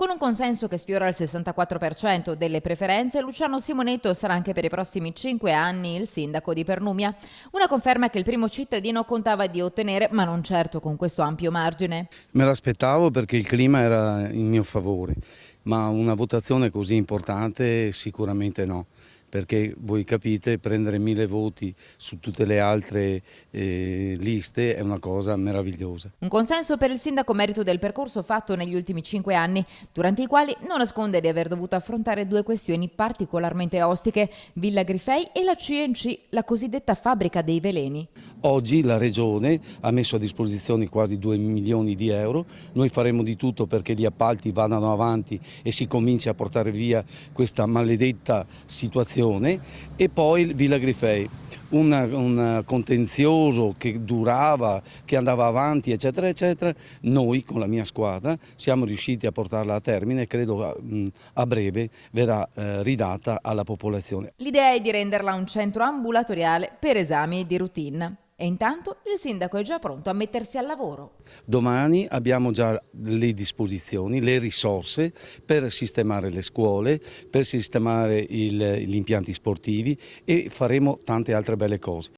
Con un consenso che sfiora il 64% delle preferenze, Luciano Simonetto sarà anche per i prossimi 5 anni il sindaco di Pernumia. Una conferma che il primo cittadino contava di ottenere, ma non certo con questo ampio margine. Me l'aspettavo perché il clima era in mio favore, ma una votazione così importante sicuramente no. Perché voi capite, prendere 1000 voti su tutte le altre liste è una cosa meravigliosa. Un consenso per il sindaco merito del percorso fatto negli ultimi 5 anni, durante i quali non nasconde di aver dovuto affrontare due questioni particolarmente ostiche: Villa Grifei e la CNC, la cosiddetta fabbrica dei veleni. Oggi la Regione ha messo a disposizione quasi 2 milioni di euro, noi faremo di tutto perché gli appalti vadano avanti e si cominci a portare via questa maledetta situazione. E poi Villa Grifei, un contenzioso che durava, che andava avanti eccetera eccetera, noi con la mia squadra siamo riusciti a portarla a termine e credo a breve verrà ridata alla popolazione. L'idea è di renderla un centro ambulatoriale per esami di routine. E intanto il sindaco è già pronto a mettersi al lavoro. Domani abbiamo già le disposizioni, le risorse per sistemare le scuole, per sistemare gli impianti sportivi e faremo tante altre belle cose.